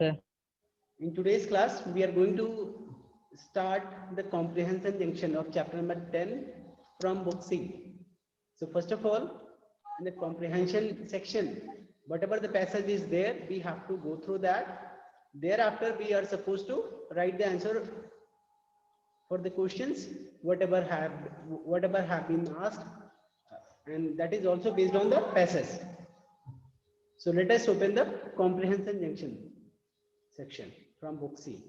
sir. In today's class, we are going to start the comprehension junction of chapter number 10 from book C. So first of all, in the comprehension section, whatever the passage is there, we have to go through that. Thereafter, we are supposed to write the answer for the questions, whatever have been asked, and that is also based on the passage. So let us open the comprehension junction section from book C.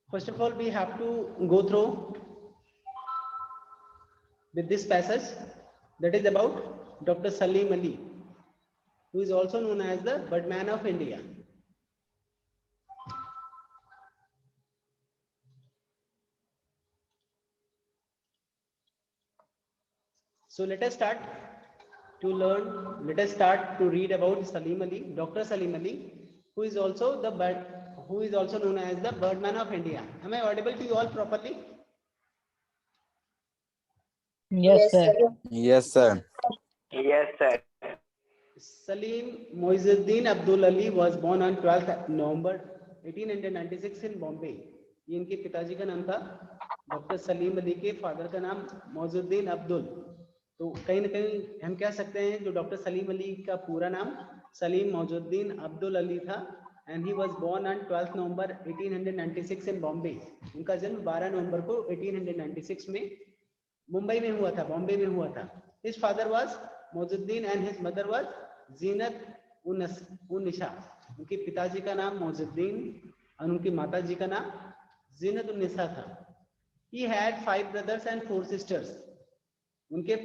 First of all, we have to go through with this passage that is about Dr. Salim Ali, who is also known as the Birdman of India. So let us start to read about Salim Ali, Dr. Salim Ali, who is also known as the Birdman of India. Am I audible to you all properly? Yes, sir. Yes, sir. Yes, sir. Salim Moizuddin Abdul Ali was born on 12th November 1896 in Bombay. ये इनके पिताजी का नाम था doctor Salim Ali, के father का नाम मौजुद्दीन अब्दुल। तो कहीं ना कहीं हम कह सकते हैं जो डॉक्टर सलीम अली का पूरा नाम सलीम मौजुद्दीन अब्दुल अली था, and he was born on 12 November 1896 in Bombay. उनका जन्म 12 नवंबर को 1896 में मुंबई में हुआ था, बॉम्बे में हुआ था। His father was Moizuddin and his mother was Zeenat un Nisa. उनके पिताजी का नाम मौजुद्दीन और उनकी माताजी का नाम जीनत उन निशा था। He had 5 brothers and 4 sisters. उनके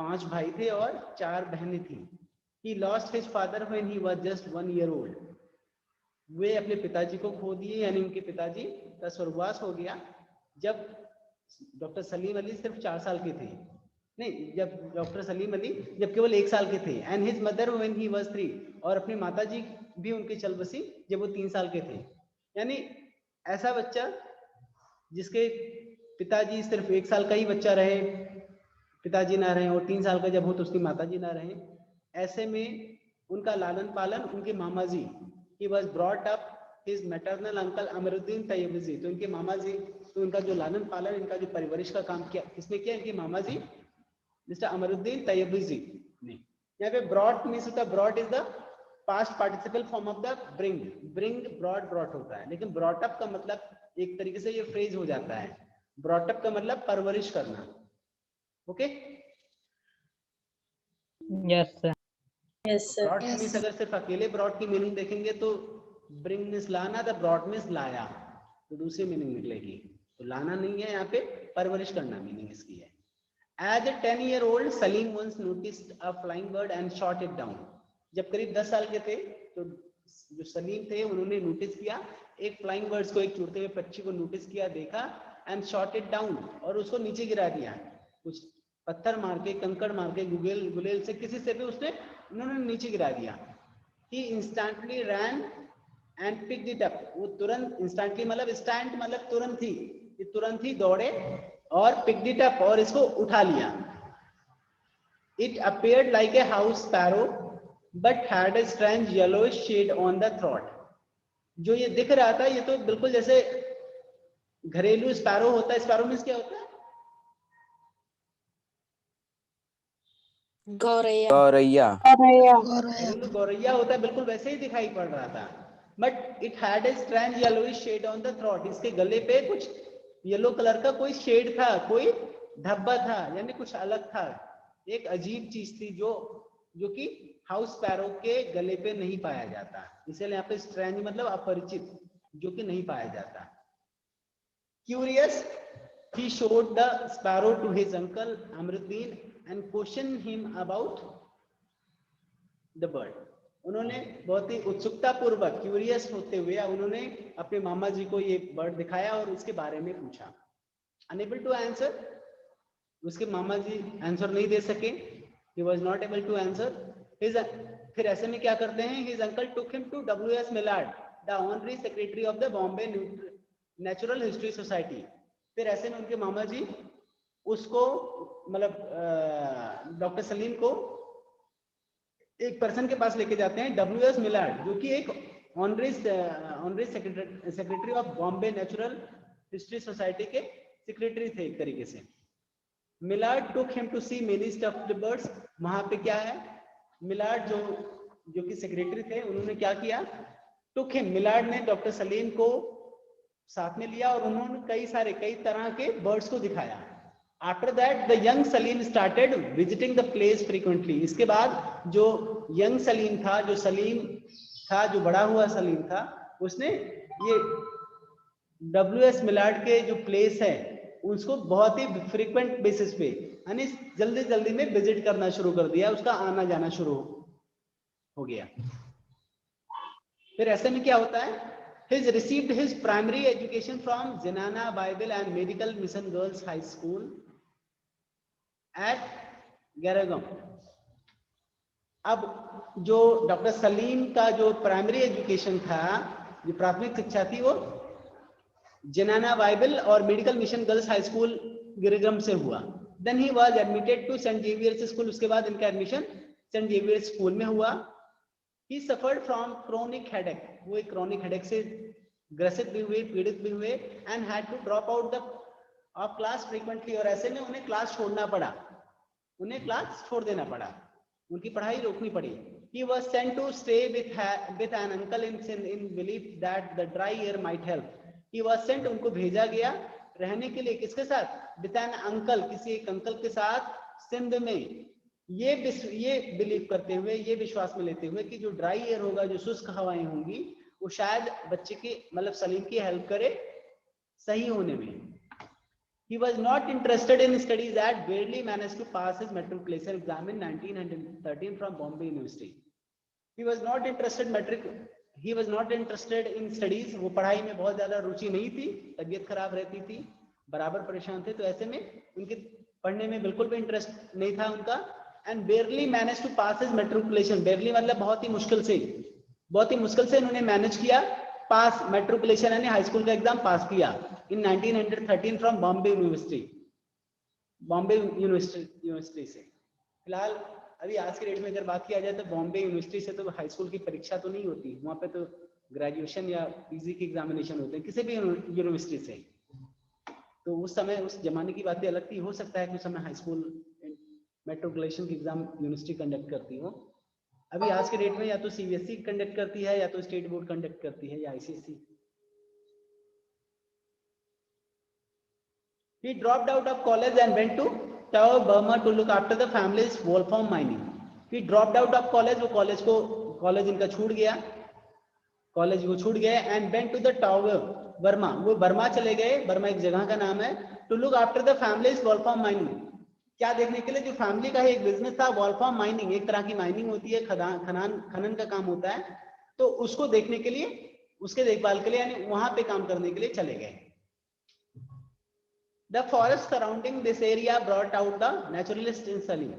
5 भाई थे और 4 बहनें थी। He lost his father when he was just 1 year old. वे अपने पिताजी को खो दिए, यानी उनके पिताजी का स्वर्गवास हो गया जब डॉक्टर सलीम अली सिर्फ 4 साल के थे। नहीं, जब डॉक्टर सलीम अली जब केवल 1 साल के थे। And his mother when he was 3, और अपनी माताजी भी उनके चल बसी जब वो 3 साल के थे। यानी ऐसा बच्चा जिसके पिताजी सिर्फ 1 साल का ही बच्चा रहे, पिताजी ना रहे, और 3 साल का जब हो तो उसकी माताजी ना रहे, ऐसे में उनका लालन पालन उनके मामा जी, he was brought up his maternal uncle Amiruddin Tyabji. तो उनके मामा जी, तो उनका जो लालन पालन, इनका जो परवरिश का काम किया, किसने किया? इनके मामा जी मिस्टर अमरुद्दीन तैयबजी ने। यहाँ पे ब्रॉट मीन्स होता है, brought is the past participle form of the bring. Bring brought brought होता है, लेकिन ब्रॉट अप का मतलब एक तरीके से ये फ्रेज हो जाता है। ब्रॉट अप का मतलब परवरिश करना। Okay, Yes, sir. Yes, sir. Brought means अगर सिर्फ अकेले ब्रॉट की मीनिंग देखेंगे तो ब्रिंग मीन्स लाना, द ब्रॉट मीन्स लाया, तो दूसरी मीनिंग निकलेगी। तो लाना नहीं है, यहाँ पे परवरिश करना मीनिंग इसकी है। As a 10-year-old, Salim once noticed a flying bird and shot it down. जब करीब 10 साल के थे तो जो सलीम थे उन्होंने नोटिस किया एक फ्लाइंग बर्ड्स को, एक उड़ते हुए पक्षी को नोटिस किया, देखा, एंड शॉट इट डाउन, और उसको नीचे गिरा दिया। कुछ पत्थर मार के, कंकड़ मार के, गुलेल से, किसी से भी उन्होंने नीचे गिरा दिया। He instantly ran and picked it up. वो तुरंत, इंस्टेंटली मतलब स्टैंड मतलब तुरंत ही, ये तुरंत ही दौड़े और picked it up, और इसको उठा लिया। It appeared like a house sparrow but had a strange yellowish shade on the throat. जो ये दिख रहा था ये तो बिल्कुल जैसे घरेलू स्पैरो होता है। स्पैरो मीन्स क्या होता है? गौरैया। गौरैया। घरेलू गौरैया होता है, बिल्कुल वैसे ही दिखाई पड़ रहा था। But it had a strange yellowish shade on the throat. इसके गले पे कुछ येलो कलर का कोई शेड था, कोई धब्बा था, यानी कुछ अलग था, एक अजीब चीज थी जो कि हाउस स्पैरो के गले पे नहीं पाया जाता। इसलिए यहाँ पे स्ट्रेंज मतलब अपरिचित, जो कि नहीं पाया जाता। Curious, he showed the sparrow to his uncle Amruddin and questioned him about the bird. उन्होंने बहुत ही उत्सुकता पूर्वक, क्यूरियस होते हुए उन्होंने अपने मामा जी को ये बर्ड दिखाया और उसके बारे में पूछा। Unable to answer, उसके मामा जी आंसर नहीं दे सके। He was not able to answer. His फिर ऐसे में क्या करते हैं, his uncle took him to WS Millard, the honorary secretary of the Bombay natural history Society. फिर ऐसे में उनके मामा जी उसको मतलब डॉक्टर सलीम को एक पर्सन के पास लेके जाते हैं, WS मिलार्ड, जो कि एक honorary secretary of Bombay natural history Society के सेक्रेटरी थे एक तरीके से। Millard took him to see many stuffed birds. वहां पे क्या है, मिलार्ड जो कि सेक्रेटरी थे, उन्होंने क्या किया, टुक हिम, मिलार्ड ने डॉक्टर सलीम को साथ में लिया और उन्होंने कई तरह के बर्ड्स को दिखाया। After that the young Salim started visiting the place frequently. इसके बाद जो यंग सलीम था, जो बड़ा हुआ सलीम था, उसने ये WS मिलार्ड के जो प्लेस है उसको बहुत ही फ्रीक्वेंट बेसिस पे, यानी जल्दी में विजिट करना शुरू कर दिया, उसका आना जाना शुरू हो गया। फिर ऐसे में क्या होता है, He's received his primary education from Zenana Bible and Medical Mission Girls High School at Garagam। अब जो डॉक्टर सलीम का जो प्राइमरी एजुकेशन था, जो प्राथमिक शिक्षा थी, वो जेनाना बाइबल और medical mission girls high school Girgaum से हुआ। Then he was admitted to Saint Xavier's school. उसके बाद इनका एडमिशन सेंट जेवियर्स स्कूल में हुआ। He suffered from chronic headache। वो एक chronic headache से ग्रसित भी हुए, पीड़ित भी हुए, and had to drop out of class frequently। और ऐसे में उन्हें क्लास छोड़ना पड़ा, उन्हें क्लास छोड़ देना पड़ा, उनकी पढ़ाई रोकनी पड़ी। He was sent to stay with an uncle in belief that the dry air might help। He was sent, उनको भेजा गया रहने के लिए, किसके साथ, with an uncle, किसी एक अंकल के साथ सिंध में, ये बिलीव करते हुए, ये विश्वास में लेते हुए कि जो ड्राई एयर होगा, जो शुष्क हवाएं होंगी, वो शायद बच्चे की मतलब सलीम की हेल्प करे सही होने में। He was not interested in studies that barely managed to pass his matriculation exam in 1913 from Bombay University। He was not interested in studies। वो पढ़ाई में बहुत ज्यादा रुचि नहीं थी, तबीयत खराब रहती थी, बराबर परेशान थे, तो ऐसे में उनके पढ़ने में बिल्कुल भी इंटरेस्ट नहीं था उनका। And barely manage to pass his matriculation. Barely मतलब बहुत ही मुश्किल से इन्होंने मैनेज किया पास मैट्रिकुलेशन, यानी हाई स्कूल का एग्जाम पास किया इन 1913 फ्रॉम बॉम्बे यूनिवर्सिटी से। फिलहाल अभी आज के डेट में अगर बात किया जाए तो बॉम्बे यूनिवर्सिटी से तो हाई स्कूल की परीक्षा तो नहीं होती, वहां पे तो ग्रेजुएशन या पीजी की एग्जामिनेशन होते हैं किसी भी यूनिवर्सिटी से। तो उस समय, उस जमाने की बातें अलग थी, हो सकता है कि उस समय हाई स्कूल मेट्रिकुलेशन की एग्जाम यूनिवर्सिटी कंडक्ट करती हो। अभी आज के डेट में या तो CBSE कंडक्ट करती है, या तो स्टेट बोर्ड कंडक्ट करती है, या ICSE। He dropped out of college and went to Tao, Burma to look after the family's wolfram mining। He dropped out of college, वो कॉलेज इनका छूट गया, and went to the Tao, Burma, वो Burma चले गए, Burma एक जगह का नाम है, to look after the family's wolfram mining। क्या देखने के लिए, जो फैमिली का एक बिजनेस था वॉल्फ्राम माइनिंग, एक तरह की माइनिंग होती है, खनन का काम होता है, तो उसको देखने के लिए, उसके देखभाल के लिए, यानी वहां पे काम करने के लिए चले गए। The forest surrounding this area brought out the naturalist in Salim।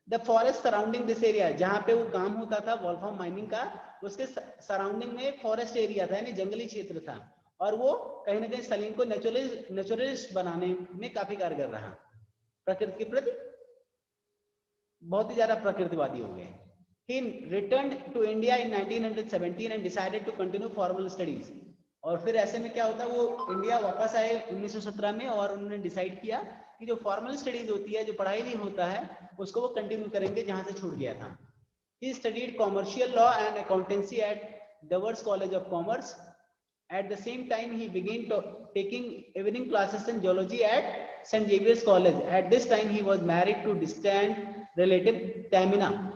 The forest surrounding this area, जहाँ पे वो काम होता था वॉल्फ्राम माइनिंग का, उसके सराउंडिंग में फॉरेस्ट एरिया था, यानी जंगली क्षेत्र था, और वो कहीं ना कहीं सलीम को नेचुरलिस्ट बनाने में काफी कारगर रहा। प्रकृति के प्रति बहुत ही ज्यादा प्रकृतिवादी हो गए। He returned to India in 1917 and decided to continue formal studies। और फिर ऐसे में क्या होता है, वो इंडिया वापस आए 1917 में, और उन्होंने डिसाइड किया कि जो फॉर्मल स्टडीज होती है, जो पढ़ाई नहीं होता है, उसको वो कंटिन्यू करेंगे जहां से छूट गया था। He studied commercial law and accountancy at Devers College of Commerce। At the same time, he began taking evening classes in geology at St. Xavier's College। At this time, he was married to distant relative Tamina।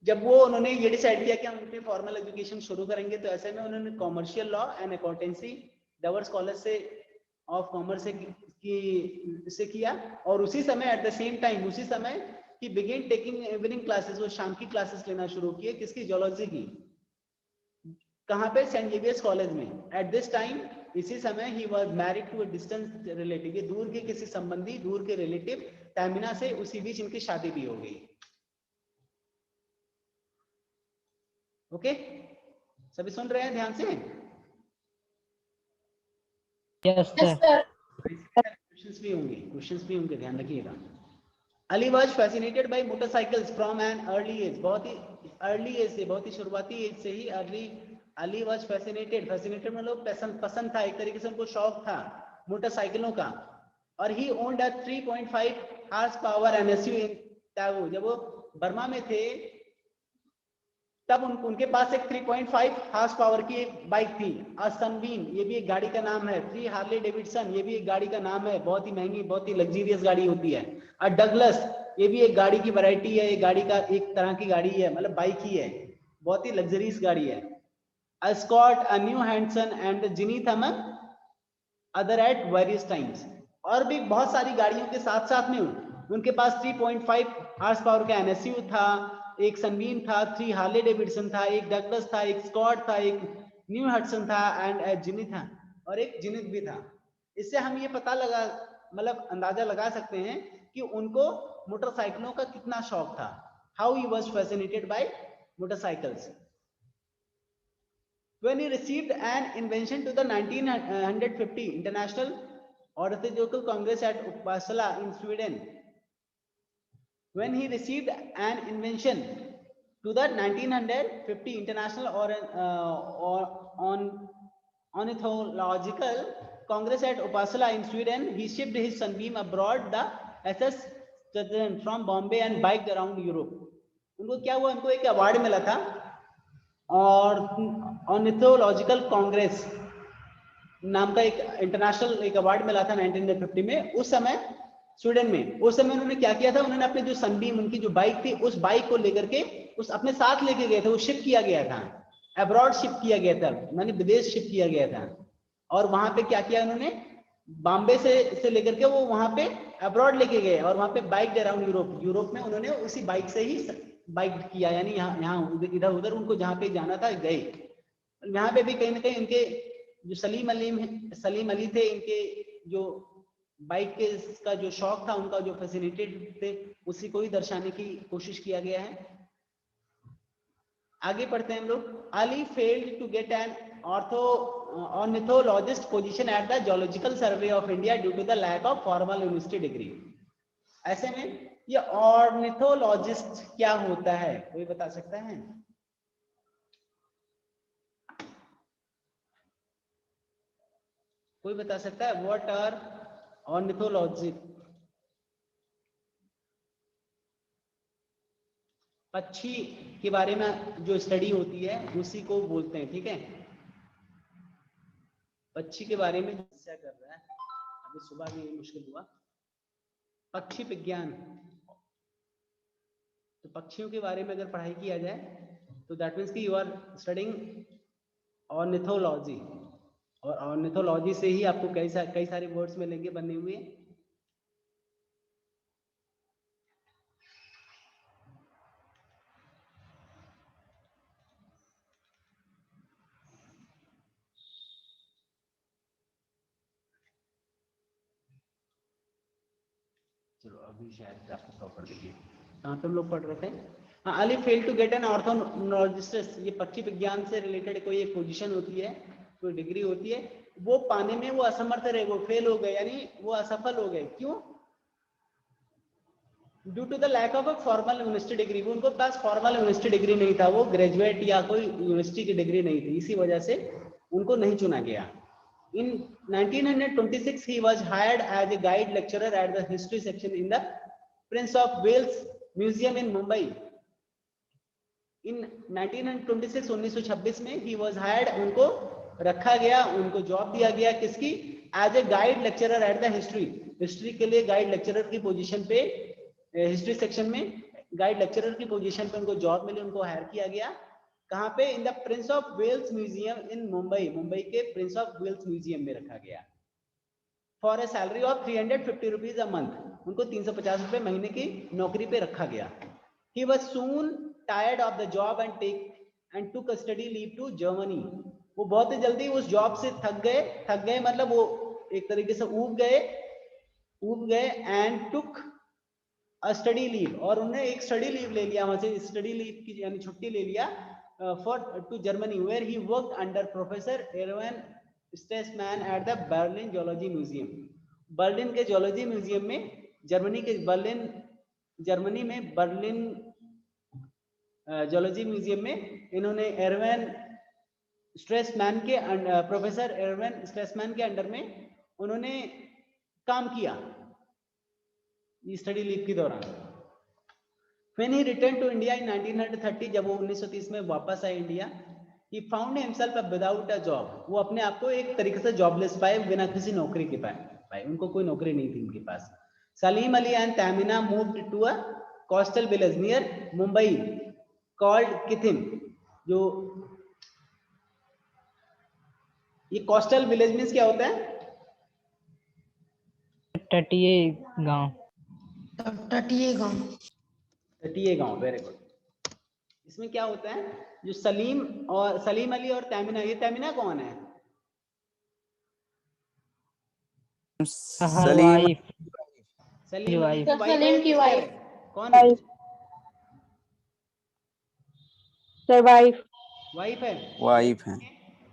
जब वो उन्होंने ये decide किया कि हम अपनी formal education शुरू करेंगे, तो ऐसे में उन्होंने commercial law and accountancy Davar's college से ऑफ कॉमर्स से किया, और उसी समय एट द सेम टाइम, उसी समय ही बिगिन टेकिंग इवनिंग क्लासेस, वो शाम की क्लासेस लेना शुरू किए, किसकी, ज्योलॉजी की। कहाँ पे, सेंट जेवियर्स कॉलेज में। एट दिस टाइम, इसी समय, he was married to a distance relative, ये दूर के किसी संबंधी, दूर के रिलेटिव तामिना से, उसी बीच इनकी शादी भी हो गई। ओके, सभी सुन रहे हैं ध्यान से? Yes, sir. क्वेश्चंस भी होंगे, ध्यान रखिएगा। Ali was fascinated by motorcycles from an early age, बहुत ही अर्ली एज से, बहुत ही शुरुआती एज से ही अली वाज फैसिनेटेड मतलब पसंद था, एक तरीके से उनको शौक था मोटरसाइकिलों का। और he owned a 3.5 horse power NSU in Tavoy, जब वो बर्मा में थे तब उनके पास एक 3.5 हार्स पावर की एक बाइक थी। सनबीम, ये भी एक गाड़ी का नाम है। 3 हार्ले डेविडसन, ये भी एक गाड़ी का नाम है, बहुत ही महंगी, बहुत ही लग्जरियस गाड़ी होती है। डगलस, ये भी एक गाड़ी की वैरायटी है, एक गाड़ी का एक तरह की गाड़ी है, मतलब बाइक ही है, बहुत ही लग्जरियस गाड़ी है। Scott, New Hudson and Zenith among other at various times. और भी बहुत सारी गाड़ियों के साथ साथ में उनके पास 3.5 हार्स पावर का एनएसयू था, एक सनबीम था, 3 हार्ले डेविडसन था, एक डगलस था, एक स्कॉट था, एक न्यू हडसन था एंड जिनी था, और एक जिनिथ भी था। इससे हम ये पता लगा, मतलब अंदाजा लगा सकते हैं कि उनको मोटरसाइकिलों का कितना शौक था। How he was fascinated by motorcycles. When he received an invention to the 1950 International Ornithological Congress at Uppsala in Sweden. When he received an invention to the 1950 International Ornithological Congress at Uppsala in Sweden, he shipped his sunbeam abroad the SS Sutherland from Bombay and biked around Europe. उनको क्या हुआ, उनको एक award मिला था और ornithological Congress नाम का एक इंटरनेशनल एक अवार्ड मिला था 1950 में। उस समय स्वीडन में, उस समय उन्होंने क्या किया था, उन्होंने अपने जो सनबीम, उनकी जो बाइक थी, उस बाइक को लेकर के उस अपने साथ लेके गए थे, वो शिप किया गया था, अब्रॉड शिप किया गया था, माने विदेश शिप किया गया था। और वहां पे क्या किया उन्होंने, बॉम्बे से लेकर के वो वहां पे अब्रॉड लेके गए और वहां पे बाइक अराउंड यूरोप में उन्होंने उसी बाइक से ही बाइक किया, यानी यहाँ इधर उधर उनको जहाँ पे जाना था गए। यहाँ पे भी कहीं ना कहीं इनके जो सलीम अली थे, इनके जो बाइक के का जो शौक था, उनका जो फैसिनेटेड थे, उसी को ही दर्शाने की कोशिश किया गया है। आगे पढ़ते हैं हम लोग। Ali failed to get an ornithologist position at the Geological Survey of India due to the lack of formal university degree. ऐसे में ये ऑर्निथोलॉजिस्ट क्या होता है, कोई बता सकता है? कोई बता सकता है? What are ornithology? पक्षी के बारे में जो स्टडी होती है उसी को बोलते हैं, ठीक है। पक्षी के बारे में समस्या कर रहा है, अभी सुबह में मुश्किल हुआ। पक्षी विज्ञान, तो पक्षियों के बारे में अगर पढ़ाई किया जाए तो दैट मीन्स कि यू आर स्टडिंग ऑर्निथोलॉजी, और ऑर्निथोलॉजी से ही आपको कई सारे वर्ड्स मिलेंगे बने हुए। चलो अभी शायद आपको प्रॉपर देखिए कहाँ पे हम लोग पढ़ रहे थे। हाँ, Ali fail to get an ornithologist, ये पक्षी विज्ञान से रिलेटेड कोई एक पोजीशन होती है, कोई डिग्री होती है, वो पाने में वो असमर्थ रहे, वो फेल हो गए, यानी वो असफल हो गए। क्यों? Due to the lack of a formal university degree, वो उनको पास फॉर्मल यूनिवर्सिटी डिग्री नहीं था, वो ग्रेजुएट या कोई यूनिवर्सिटी की डिग्री नहीं थी, इसी वजह से उनको नहीं चुना गया। In 1926, he was hired as a guide lecturer at the history section in the Prince of Wales Museum in Mumbai. In 1926, 1926 में he was hired, उनको रखा गया, उनको जॉब दिया गया, किसकी? As a guide lecturer at the history के लिए गाइड लेक्चरर की पोजीशन पे, हिस्ट्री सेक्शन में गाइड लेक्चरर की पोजीशन पे उनको जॉब मिली, उनको हायर किया गया। कहाँ पे? In the Prince of Wales Museum in Mumbai, Mumbai के प्रिंस ऑफ वेल्स म्यूजियम में रखा गया। For a salary of 350 rupees a month, उनको 350 रुपए महीने की नौकरी पे रखा गया। He was soon tired of the job and took study leave to Germany, वो बहुत ही जल्दी उस जॉब से थक गए, मतलब वो एक तरीके से ऊब गए एंड टुक स्टडी लीव, और उन्होंने एक स्टडी लीव ले लिया, वहां से स्टडी लीव की यानी छुट्टी ले लिया to Germany, where he worked under Professor Erwin Stresemann at the Berlin Zoology Museum. Berlin के जोलॉजी म्यूजियम में, जर्मनी में बर्लिन जोलॉजी म्यूजियम में इन्होंने प्रोफेसर एरविन स्ट्रेसमैन के अंडर में उन्होंने काम किया स्टडी लीव के दौरान. When he returned to India in 1930, जब वो 1930 में वापस आए India, he found himself without a job. वो अपने आप को एक तरीके से जॉबलेस पाए, बिना किसी नौकरी के पाए, उनको कोई नौकरी नहीं थी उनके पास. Salim Ali and Tamina moved to a coastal village near Mumbai called Kithim. जो ये कोस्टल विलेज मीन्स क्या होता है? तटीय गांव. तटीय गांव. तटीय गांव, वेरी गुड. इसमें क्या होता है, जो सलीम अली और तैमिना, ये तैमिना कौन है? सलीम सलीम की वाइफ. कौन है? सर वाइफ है.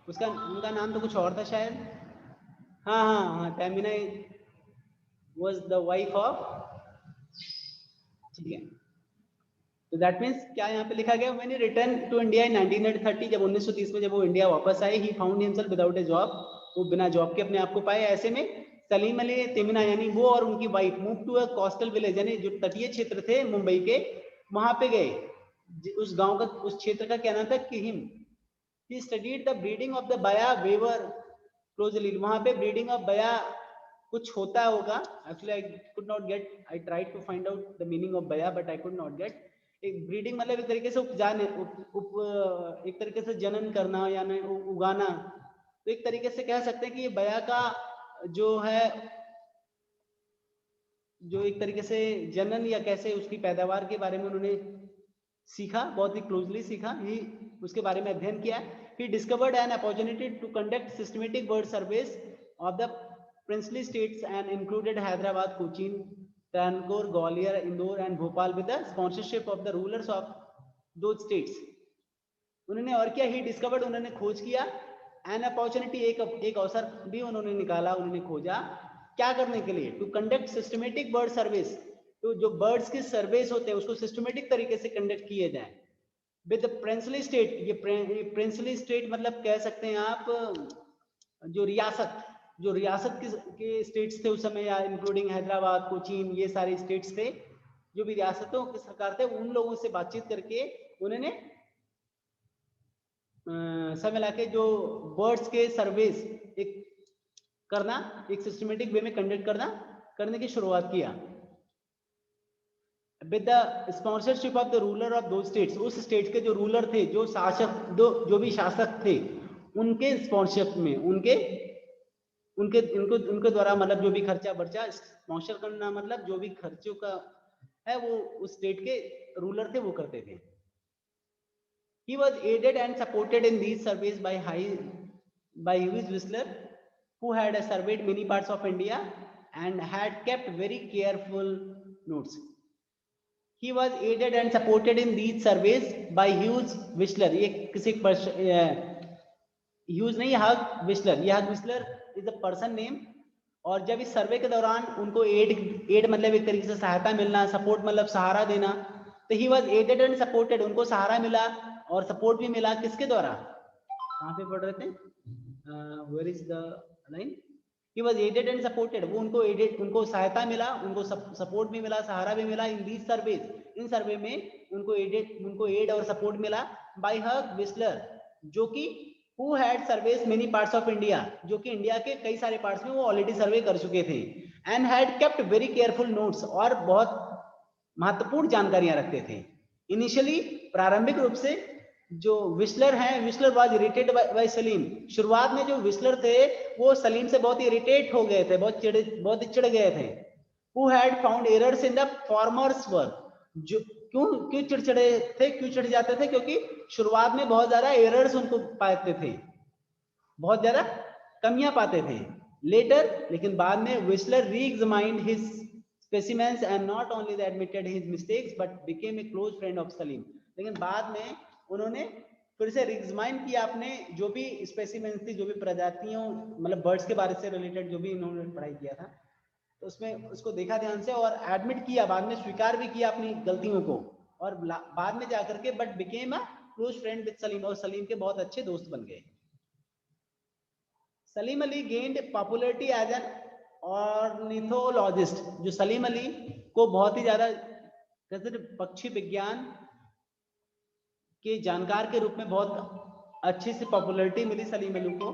उनका नाम तो कुछ और था शायद. हाँ, तैमिना was the wife of. ठीक है, तो दैट मीन्स क्या यहाँ पे लिखा गया, when he returned to India in 1930, जब 1930 में जब वो इंडिया वापस आए, he found himself without a job, वो बिना जॉब के अपने आप को पाए. ऐसे में सलीम अली तेमिना यानी वो और उनकी wife move to a coastal village, यानी जो तटीय क्षेत्र थे मुंबई के, वहां पे गए. उस गांव का, उस क्षेत्र का क्या नाम था? Kihim. He studied the breeding of the baya weaver closely. वहां पे ब्रीडिंग ऑफ बया कुछ होता होगा. Actually I could not get, I tried to find out the meaning of baya but I could not get. एक ब्रीडिंग मतलब एक तरीके से एक तरीके से जनन करना या उगाना. तो एक तरीके से कह सकते हैं कि ये बया का जो है, जो एक तरीके से जनन या कैसे उसकी पैदावार के बारे में उन्होंने सीखा, बहुत ही क्लोजली सीखा, ही उसके बारे में अध्ययन किया. He discovered an opportunity to conduct systematic bird surveys of the princely states and included Hyderabad, Cochin, Kanpur, Gwalior, Indore and Bhopal with the sponsorship of the rulers of those states. उन्होंने और क्या, he discovered, उन्होंने खोज किया, an opportunity, एक अवसर भी उन्होंने निकाला, उन्होंने खोजा. क्या करने के लिए? To conduct systematic bird service. तो जो बर्ड्स के सर्वेस होते हैं उसको सिस्टमेटिक तरीके से कंडक्ट किए जाए. विद द प्रिंसली स्टेट, ये प्रिंसली स्टेट मतलब कह सकते हैं आप जो रियासत के स्टेट्स थे उस समय, या इंक्लूडिंग हैदराबाद, कोचीन, ये सारे स्टेट्स थे, जो भी रियासतों के सरकार थे, उन लोगों से बातचीत करके उन्होंने सब मिला के जो बर्ड्स के सर्वेस एक सिस्टमेटिक वे में कंडक्ट करने की शुरुआत किया. With the sponsorship of the ruler of दो स्टेट्स, उस स्टेट के जो रूलर थे, जो शासक, जो भी शासक थे, उनके स्पॉन्सरशिप में, उनके द्वारा, मतलब जो भी खर्चा स्पॉन्सर करना, मतलब जो भी खर्चों का है वो उस स्टेट के रूलर थे वो करते थे. He was aided and supported in these surveys by Hughes Whistler, who had surveyed many parts of India and had kept very careful notes. He was aided and supported in these surveys by Hughes Whistler. ये किसी Hughes नहीं, Hugh Whistler. ये Hugh Whistler is a person name. और जब इस सर्वे के दौरान उनको एड मतलब एक तरीके से सहायता मिलना, सपोर्ट मतलब सहारा देना, तो he was aided and supported, उनको सहारा मिला और सपोर्ट भी मिला. किसके द्वारा? कहाँ पे पढ़ रहे थे? Where is the line? He was aided and supported, वो उनको सहायता मिला, उनको सपोर्ट भी मिला, सहारा भी मिला. इन दीज सर्वेज, इन सर्वे में उनको एड और सपोर्ट मिला बाय हग विस्लर, जो कि who had surveyed many parts of India, जो कि इंडिया के कई सारे पार्ट्स में वो ऑलरेडी सर्वे कर चुके थे. and had kept very careful notes, और बहुत महत्वपूर्ण जानकारियां रखते थे. इनिशियली, प्रारंभिक रूप से जो विस्लर हैं, whistler was irritated by Salim. शुरुआत में जो विस्लर थे वो सलीम से बहुत इरिटेट हो गए थे, बहुत चिढ़ गए थे. who had found errors in the farmers work, जो क्यों चिड़चिड़े थे, क्यों चिढ़ जाते थे? क्योंकि शुरुआत में बहुत ज्यादा एरर्स उनको पाते थे, बहुत ज्यादा कमियां पाते थे. लेटर, लेकिन बाद में, Whistler re-examined his specimens and not only admitted his mistakes but became a close friend of Salim. लेकिन बाद में उन्होंने फिर से एग्जामिन किया आपने जो भी स्पेसिमेंस थी, जो भी प्रजातियों मतलब बर्ड्स के बारे से रिलेटेड जो भी इन्होंने पढ़ाई किया था, तो उसमें उसको देखा ध्यान से और एडमिट किया, बाद में स्वीकार भी किया अपनी गलतियों को, और बाद में जाकर के but became a close friend with Salim, और सलीम के बहुत अच्छे दोस्त बन गए। Salim Ali gained popularity as an ornithologist, जो सलीम अली को बहुत ही ज्यादा पक्षी विज्ञान के जानकार के रूप में बहुत अच्छी सी पॉपुलरिटी मिली सलीम अली को।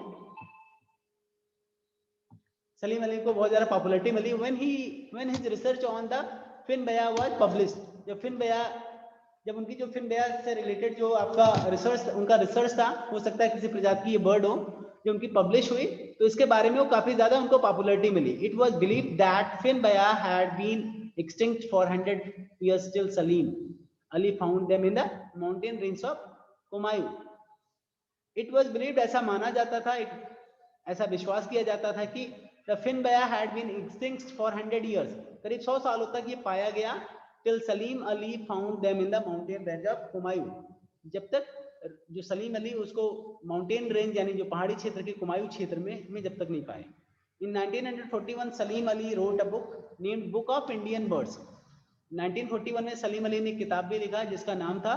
सलीम अली को बहुत ज्यादा पॉपुलरिटी मिली when his research on the Finn's baya was published, जब उनकी जो फिनबया से रिलेटेड जो आपका रिसर्च, उनका रिसर्च था, हो सकता है किसी प्रजाति की ये बर्ड हो, जो उनकी पब्लिश हुई, तो इसके बारे में वो काफी ज्यादा उनको पॉपुलरिटी मिली। It was believed that Finn's baya had been extinct for 100 years till Salim Ali found them in the mountain range of Kumayu. It was believed, ऐसा माना जाता था, ऐसा विश्वास किया जाता था कि the finbaya had been extinct for 100 years, करीब 100 सालों तक ये पाया गया, till Salim Ali found them in the mountain range of Kumayu, जब तक जो सलीम अली उसको माउंटेन रेंज यानी जो पहाड़ी क्षेत्र के कुमायूं क्षेत्र में जब तक नहीं पाए। In 1941 Salim Ali wrote a book named Book of Indian Birds. 1941 में सलीम अली ने किताब भी लिखा जिसका नाम था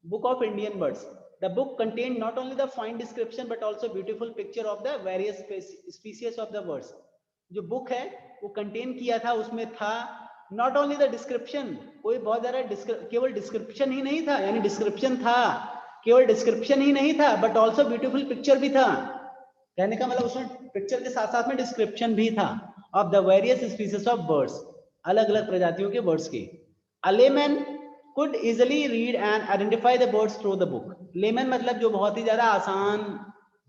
Book of Indian Birds. The book contained not only the fine description but also beautiful picture of the various species of the birds. जो book है वो कंटेन किया था, उसमें था not only the description, कोई बहुत ज्यादा केवल डिस्क्रिप्शन ही नहीं था, यानी डिस्क्रिप्शन था, केवल डिस्क्रिप्शन ही नहीं था, बट ऑल्सो ब्यूटीफुल पिक्चर भी था। कहने का मतलब उसमें पिक्चर के साथ साथ में डिस्क्रिप्शन भी था of the various species of birds, अलग अलग प्रजातियों के बर्ड्स के। A lemon could easily read and identify the birds through the book. Lemon मतलब जो बहुत ही ज्यादा आसान,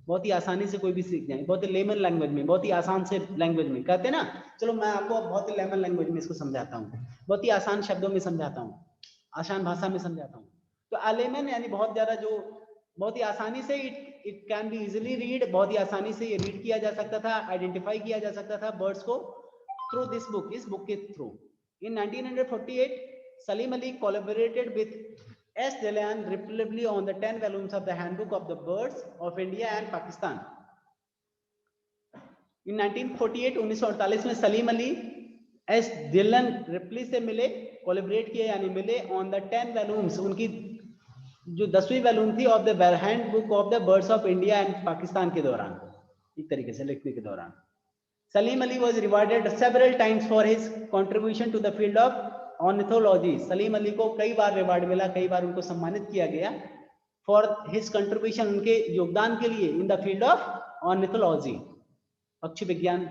बहुत ही आसानी से कोई भी सीख जाए, बहुत ही लेमन लैंग्वेज में, बहुत ही आसान से लैंग्वेज में कहते हैं ना, चलो मैं आपको बहुत ही लेमन लैंग्वेज में इसको समझाता हूँ, बहुत ही आसान शब्दों में समझाता हूँ, आसान भाषा में समझाता हूँ। तो अलेमन यानी बहुत ज्यादा, जो बहुत ही आसानी से it can be easily read, बहुत ही आसानी से ये रीड किया जा सकता था, आइडेंटिफाई किया जा सकता था बर्ड्स को थ्रू दिस बुक, इस बुक के through. In 1948 Salim Ali collaborated with S. Delayan repeatedly on the 10 volumes of the Handbook of the Birds of India and Pakistan. In 1948 1948 में Salim Ali S Dillon Ripley से मिले, collaborate किए यानी मिले on the 10 volumes, उनकी जो 10वीं वॉल्यूम थी of the handbook of the birds of India and Pakistan के दौरान, एक तरीके से लिखने के दौरान। Salim Ali was rewarded several times for his contribution to the field of ornithology. Salim Ali को कई बार रिवार्ड मिला, कई बार उनको सम्मानित किया गया फॉर हिज कंट्रीब्यूशन, उनके योगदान के लिए in the field of ornithology, पक्षी विज्ञान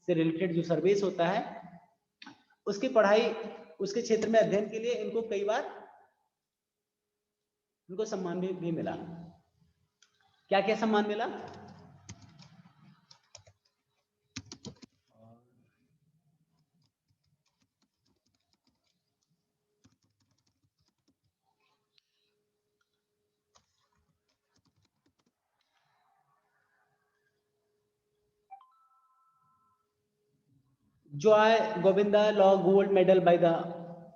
से रिलेटेड जो सर्वेस होता है उसकी पढ़ाई, उसके क्षेत्र में अध्ययन के लिए इनको कई बार इनको सम्मान भी मिला। क्या क्या सम्मान मिला? Joy Gobinda Law gold medal by the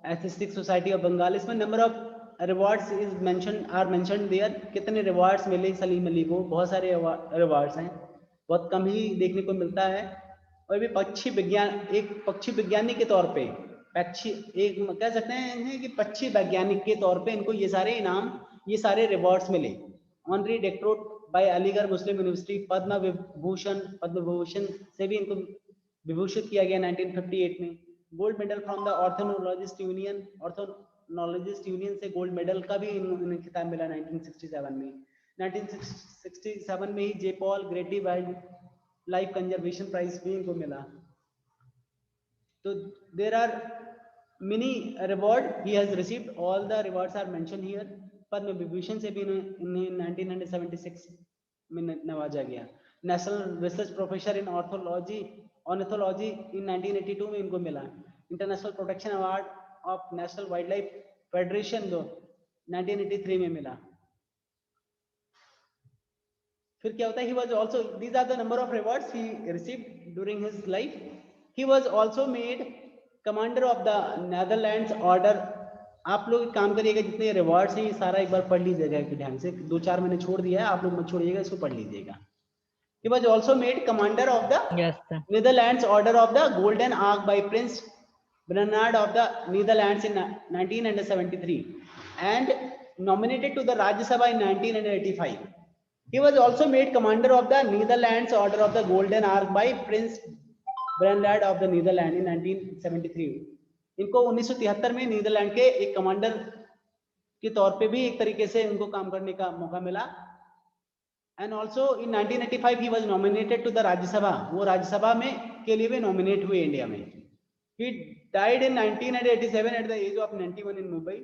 Asiatic society of Bengal. इसमें number of rewards is mention there. कितने रिवार्ड्स मिले सलीम अली को? बहुत सारे रिवार्ड्स हैं, बहुत कम ही देखने को मिलता है। और भी पक्षी विज्ञान, एक पक्षी विज्ञानी के तौर पे, एक कह सकते हैं कि पक्षी वैज्ञानिक के तौर पे इनको ये सारे इनाम, ये सारे रिवार्ड्स मिले। Honorary doctorate by Aligarh Muslim university, Padma Vibhushan से भी इनको विभूषित किया गया 1958 में। Gold medal from the ornithologist union से गोल्ड मेडल का भी इन्हें खिताब मिला 1967 में। 1967 में ही J Paul Getty wildlife conservation prize भी इनको मिला। तो there are many reward he has received, all the rewards are mention here. Padma Vibhushan से भी इन्हें 1976 में नवाजा गया। National research professor in ornithology in 1982 में इनको मिला। International protection award of national wildlife federation जो 1983 में मिला। फिर क्या होता है, he was also, these are the number of rewards he received during his life. He was also made commander of the Netherlands Order आप लोग एक काम करिएगा, जितने रिवॉर्ड्स हैं ये सारा एक बार पढ़ लीजिएगा एक ध्यान से, 2-4 मैंने छोड़ दिया है, आप लोग मत छोड़िएगा, इसको पढ़ लीजिएगा। He was also made commander of the Yes, sir. Netherlands Order of the Golden Ark by Prince Bernhard of the Netherlands in 1973 and nominated to the Rajya Sabha in 1985. He was also made commander of the Netherlands Order of the Golden Ark by Prince Bernhard of the Netherlands in 1973. इनको 1973 में Netherlands के एक commander के तौर पे भी एक तरीके से इनको काम करने का मौका मिला। And also in 1985 he was nominated to the Rajya Sabha, वो राज्य सभा में के लिए भी नॉमिनेट हुए इंडिया में। He died in 1987 at the age of 91 in Mumbai.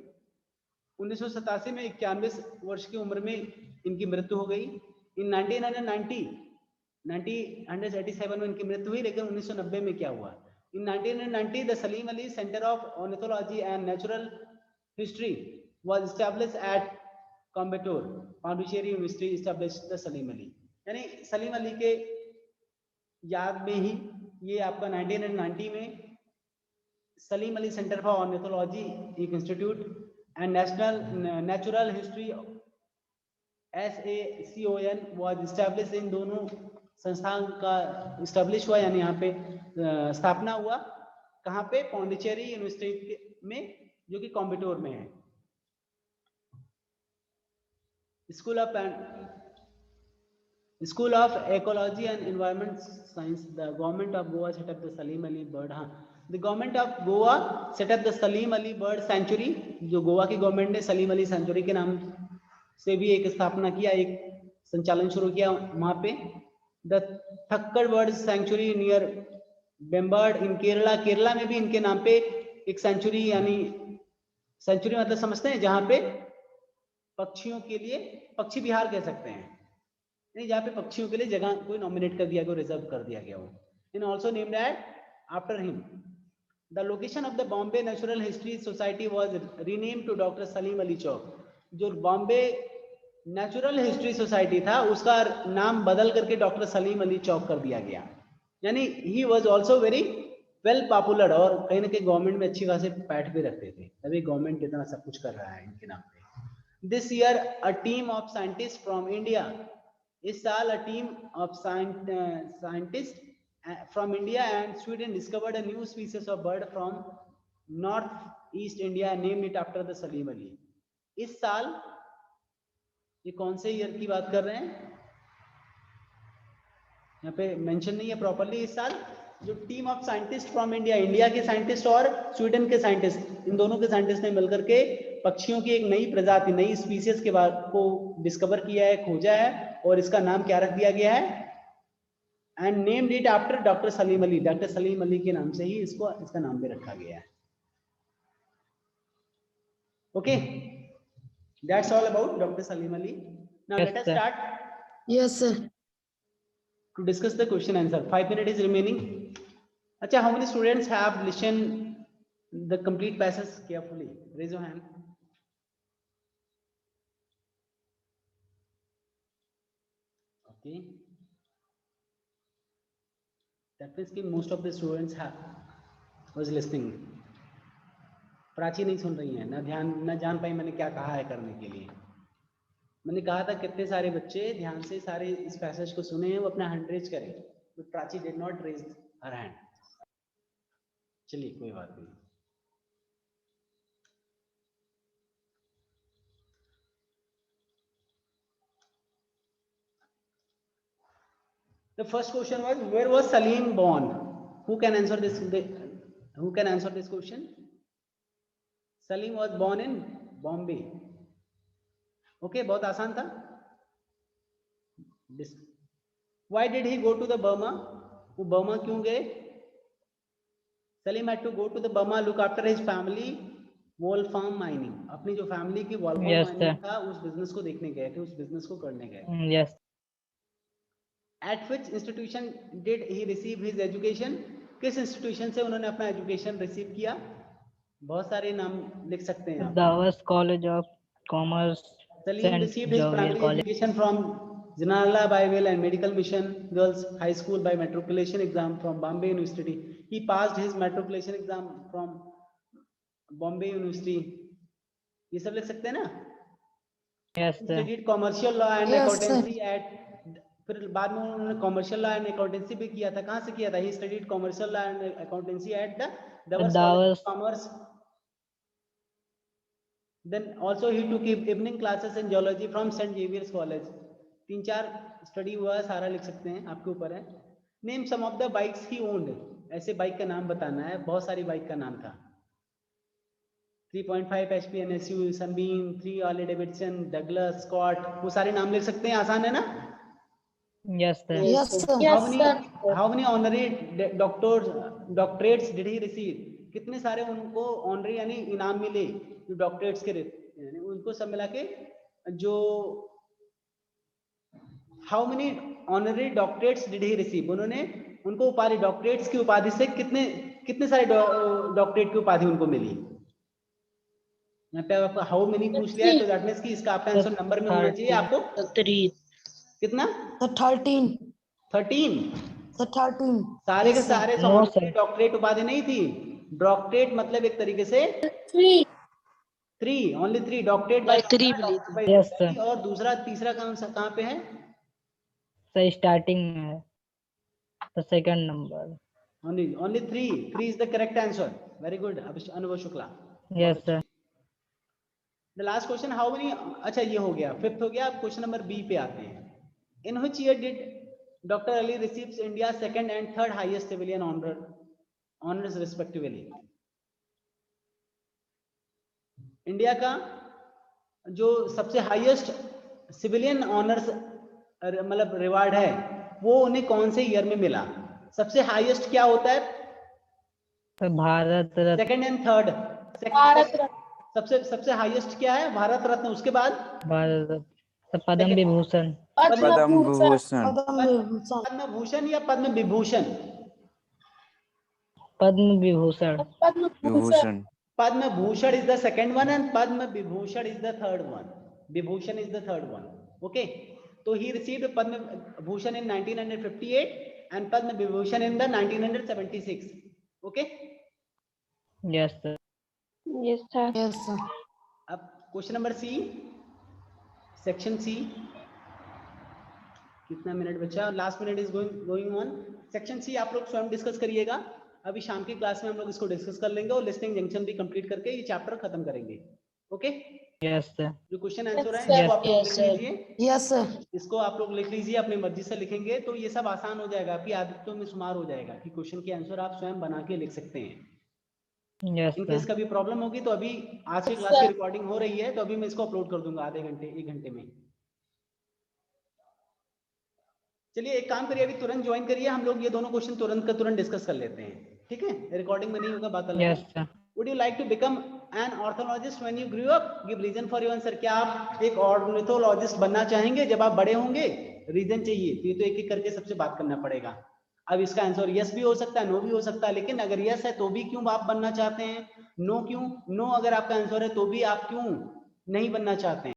1987 में 91 वर्ष की उम्र में इनकी मृत्यु हो गई। In 1987 में इनकी मृत्यु हुई, लेकिन 1990 में क्या हुआ? In 1990 the Salim Ali Center of Ornithology and Natural History was established at Coimbatore. Pondicherry University established the Salim Ali. यानी सलीम अली के याद में ही ये आपका 1990 में Salim Ali centre for ornithology एक institute and natural history SACON was established। इन दोनों संस्थान का इस्टेब्लिश हुआ, यानी यहाँ पे स्थापना हुआ। कहाँ पे? पौंडीचेरी यूनिवर्सिटी में, जो कि कॉम्बेटोर में है। School of Ecology and Environment Science, the government of Goa set up the Salim Ali Bird, the government of Goa set up the Salim Ali Bird Sanctuary, जो गोवा की गवर्नमेंट ने सलीम अली सेंचुरी के नाम से भी एक स्थापना किया, एक संचालन शुरू किया वहां पे। द थक्कड़ बर्ड सेंचुरी नियर बेम्बर्ड इन केरला, केरला में भी इनके नाम पे एक सेंचुरी, यानी सेंचुरी मतलब समझते हैं जहां पे पक्षियों के लिए, पक्षी विहार कह सकते हैं, नहीं जहाँ पे पक्षियों के लिए जगह कोई नॉमिनेट कर दिया गया, रिजर्व कर दिया गया हो। In also named at after him. The location of the Bombay natural history society was renamed to doctor Salim Ali Chowk. जो बॉम्बे नेचुरल हिस्ट्री सोसाइटी था उसका नाम बदल करके डॉक्टर सलीम अली चौक कर दिया गया। यानी he was also very well popular, और कहीं ना कहीं गवर्नमेंट में अच्छी खासी पैठ भी रखते थे, तभी गवर्नमेंट इतना सब कुछ कर रहा है इनके नाम पे। This year a team of scientist from India, इस साल a team of scientists from India and Sweden discovered a new species of bird from northeast India and named it after the Salim Ali। इस साल, ये कौन से year की बात कर रहे हैं यहाँ पे मेंशन नहीं है प्रॉपर्ली। इस साल जो team of scientist from India, India के साइंटिस्ट और स्वीडन के साइंटिस्ट, इन दोनों के साइंटिस्ट ने मिलकर के पक्षियों की एक नई प्रजाति, नई स्पीसीज के बाद को डिस्कवर किया है, खोजा है, और इसका नाम क्या रख दिया गया है? And named it after doctor Salim Ali. Doctor Salim Ali के नाम से ही इसको, इसका नाम भी रखा गया है। Okay, that's all about doctor Salim Ali. Now let us start Yes, sir. To discuss the question answer. 5 minute is remaining. अच्छा, how many students have listen the complete passage carefully? Raise your hand. Okay, that means कि most of the students was listening। Prachi नहीं सुन रही है, ना जान पाई मैंने क्या कहा है करने के लिए। मैंने कहा था कितने सारे बच्चे ध्यान से सारे इस पैसेज को सुने हैं, वो अपना हैंड रेज करें, but Prachi did not raise her hand. चलिए कोई बात नहीं। The first question was, where was Salim born? Who can answer this? Who can answer this question? Salim was born in Bombay. Okay, बहुत आसान था। Why did he go to the Burma? वो Burma क्यों गए? Salim had to go to the Burma, look after his family wolfram mining। अपनी जो family की wolfram Yes, mining sir। था, उस बिजनेस को देखने गए थे, उस बिजनेस को करने गए। Yes। At which institution did he receive his education? किस इंस्टीट्यूशन से उन्होंने अपना एजुकेशन रिसीव किया? बहुत सारे नाम लिख सकते हैं आप। Davos College of Commerce, Salim St. received his Xavier primary College। education from Janarla Bible and Medical Mission Girls High School by matriculation exam from Bombay University। He passed his matriculation exam from Bombay University ये सब लिख सकते हैं ना? Yes, sir. Studied commercial law and Yes, accountancy at, फिर बाद में उन्होंने कॉमर्शियल लॉ एंड अकाउंटेंसी भी किया था। कहाँ से किया था? He studied commercial law and accountancy at the Davos College of Commerce. Then also he took evening classes in geology from St. Xavier's College. 3-4 study हुआ, सारा लिख सकते हैं, आपके ऊपर है। Name some of the bikes he owned, ऐसे bike का नाम बताना है, बहुत सारी बाइक का नाम था। 3.5 HP NSU, Sunbeam, 3 Harley Davidson, Douglas, Scott, वो सारे नाम लिख सकते हैं, आसान है ना? Yes, sir. Yes, sir. How many honorary doctorates did he receive? कितने सारे उनको ऑनरी यानी इनाम मिले जो डॉक्टरेट्स के, यानी उनको सब मिला के जो how many honorary doctorates did he receive, उन्होंने उनको उपाधि, डॉक्टरेट्स की उपाधि से कितने सारे डॉक्टरेट की उपाधि उनको मिली। यहाँ पे आपको हाउ मेनी पूछ लिया है, तो दैट मींस कि इसका आपका आंसर नंबर में होना चाहिए आपको 3. कितना? 13. 13। 13. सारे के सारे No, sir. डॉक्टरेट उपाधि नहीं थी। डॉक्टरेट मतलब एक तरीके से 3, only 3 doctorate by 3। Yes, sir. और दूसरा तीसरा कहाँ पे है? So starting में है, the second number. Only 3 is the correct answer. Very good, अनुभव Shukla. Yes, sir. The last question, how many, अच्छा ये हो गया, 5th हो गया। अब क्वेश्चन नंबर बी पे आते हैं। In which year did Dr. Ali receives India's 2nd and 3rd highest civilian honors respectively? India का जो सबसे हाईएस्ट सिविलियन ऑनर्स मतलब रिवार्ड है, वो उन्हें कौन से ईयर में मिला? सबसे हाईएस्ट क्या होता है? तो Bharat Ratna. Second and third, सबसे हाईएस्ट क्या है? भारत रत्न। उसके बाद भारत रत्न, तो पद्म विभूषण। पद्म भूषण। पद्म भूषण या Padma Vibhushan? Padma Vibhushan. Vibhushan. Padma Bhushan is the second one and Padma Vibhushan is the third one. Vibhushan is the third one. Okay. So he received Padma Bhushan in 1958 and Padma Vibhushan in the 1976. Okay. Yes, sir. Yes, sir. Yes, sir. अब question number C, section C. कितना minute बचा? Last minute is going on. Section C आप लोग स्वयं discuss करिएगा। अभी शाम की क्लास में हम लोग इसको डिस्कस कर लेंगे और लिस्टिंग जंक्शन भी कंप्लीट करके ये चैप्टर खत्म करेंगे। ओके? Yes sir. जो क्वेश्चन आंसर है वो आप लोग लिख लीजिए। Yes sir. इसको आप लोग लिख लीजिए, अपनी मर्जी से लिखेंगे तो ये सब आसान हो जाएगा, आपकी आदतों में शुमार हो जाएगा कि क्वेश्चन के आंसर आप स्वयं बना के लिख सकते हैं। Yes in case sir. कभी प्रॉब्लम होगी तो अभी आज की क्लास की रिकॉर्डिंग हो रही है तो अभी मैं इसको अपलोड कर दूंगा आधे घंटे 1 घंटे में। चलिए एक काम करिए, अभी तुरंत ज्वाइन करिए, हम लोग ये दोनों क्वेश्चन तुरंत का तुरंत डिस्कस कर लेते हैं। ठीक है? रिकॉर्डिंग में नहीं होगा, बात अलग है। Yes sir. Would you like to become an ornithologist when you grew up? Give reason for your answer. क्या आप एक ornithologist बनना चाहेंगे जब आप बड़े होंगे? रीजन चाहिए, तो ये तो एक एक करके सबसे बात करना पड़ेगा। अब इसका आंसर यस भी हो सकता है, नो भी हो सकता है, लेकिन अगर यस है तो भी क्यों आप बनना चाहते हैं, नो क्यों, नो अगर आपका आंसर है तो भी आप क्यों नहीं बनना चाहते हैं?